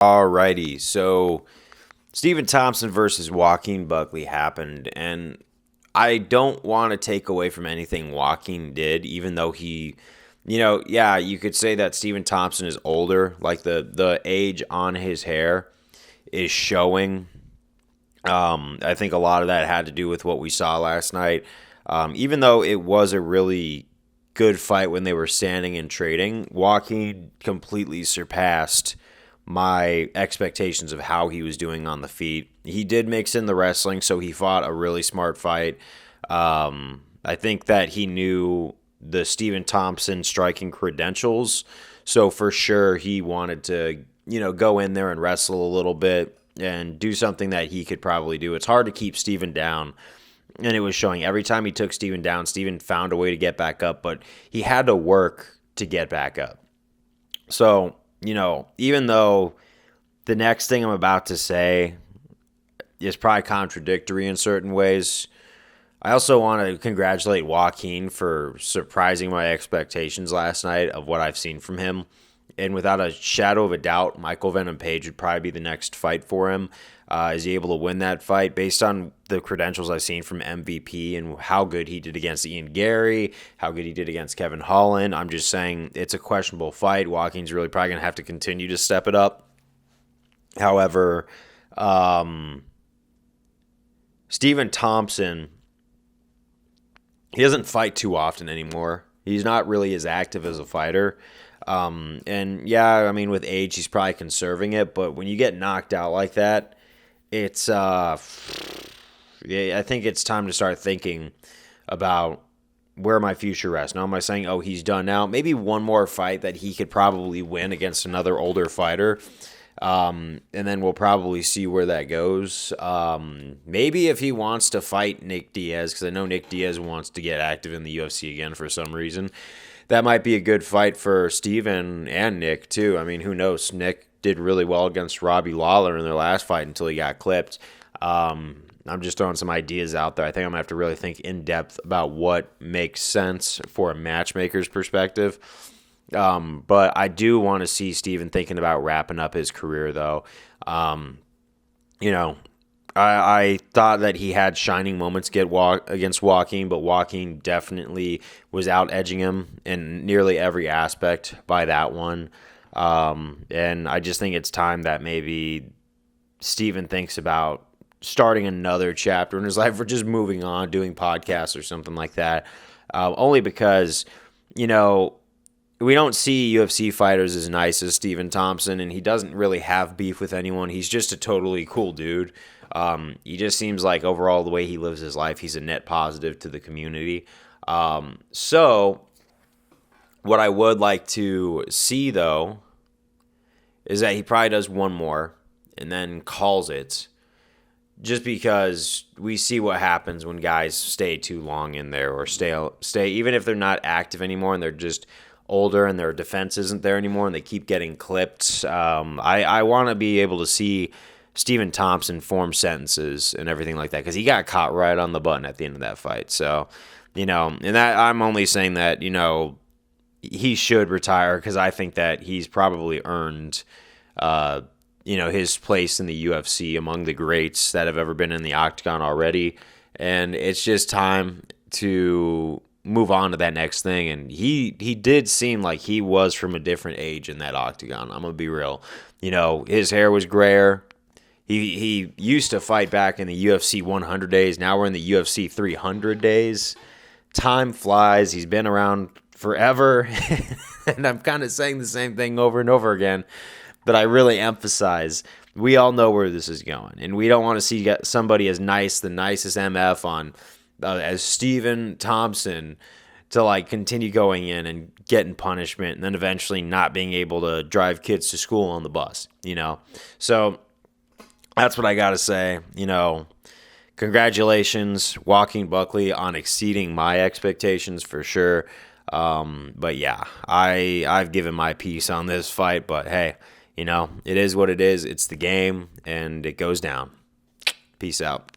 Alrighty, so Stephen Thompson versus Joaquin Buckley happened, and I don't want to take away from anything Joaquin did, even though yeah, you could say that Stephen Thompson is older, like the age on his hair is showing. I think a lot of that had to do with what we saw last night. Even though it was a really good fight when they were standing and trading, Joaquin completely surpassed my expectations of how he was doing on the feet. He did mix in the wrestling, so he fought a really smart fight. I think that he knew the Stephen Thompson striking credentials, so for sure he wanted to, go in there and wrestle a little bit and do something that he could probably do. It's hard to keep Stephen down, and it was showing every time he took Stephen down, Stephen found a way to get back up, but he had to work to get back up. So, even though the next thing I'm about to say is probably contradictory in certain ways, I also want to congratulate Joaquin for surprising my expectations last night of what I've seen from him. And without a shadow of a doubt, Michael Venom Page would probably be the next fight for him. Is he able to win that fight based on the credentials I've seen from MVP and how good he did against Ian Gary, how good he did against Kevin Holland? I'm just saying it's a questionable fight. Joaquin's really probably going to have to continue to step it up. However, Stephen Thompson, he doesn't fight too often anymore. He's not really as active as a fighter. And yeah, I mean, with age, he's probably conserving it, but when you get knocked out like that, it's, yeah, I think it's time to start thinking about where my future rests. Now, am I saying, oh, he's done now? Maybe one more fight that he could probably win against another older fighter. And then we'll probably see where that goes. Maybe if he wants to fight Nick Diaz, because I know Nick Diaz wants to get active in the UFC again for some reason. That might be a good fight for Steven and Nick, too. I mean, who knows? Nick did really well against Robbie Lawler in their last fight until he got clipped. I'm just throwing some ideas out there. I think I'm going to have to really think in depth about what makes sense for a matchmaker's perspective. But I do want to see Steven thinking about wrapping up his career, though. I thought that he had shining moments against Joaquin, but Joaquin definitely was out edging him in nearly every aspect by that one. And I just think it's time that maybe Steven thinks about starting another chapter in his life or just moving on, doing podcasts or something like that. Only because, we don't see UFC fighters as nice as Stephen Thompson, and he doesn't really have beef with anyone. He's just a totally cool dude. He just seems like overall the way he lives his life, he's a net positive to the community. So what I would like to see, though, is that he probably does one more and then calls it, just because we see what happens when guys stay too long in there or stay even if they're not active anymore and they're just older and their defense isn't there anymore and they keep getting clipped. I want to be able to see Stephen Thompson form sentences and everything like that, because he got caught right on the button at the end of that fight. So, and that I'm only saying that, he should retire, because I think that he's probably earned, his place in the UFC among the greats that have ever been in the octagon already. And it's just time to move on to that next thing. And he did seem like he was from a different age in that octagon. I'm going to be real. His hair was grayer. He used to fight back in the UFC 100 days. Now we're in the UFC 300 days. Time flies. He's been around forever. And I'm kind of saying the same thing over and over again. But I really emphasize, we all know where this is going. And we don't want to see somebody as nice, the nicest MF on as Stephen Thompson, to continue going in and getting punishment and then eventually not being able to drive kids to school on the bus, So that's what I got to say. Congratulations, Joaquin Buckley, on exceeding my expectations for sure. But yeah, I've given my piece on this fight, but hey, it is what it is. It's the game, and it goes down. Peace out.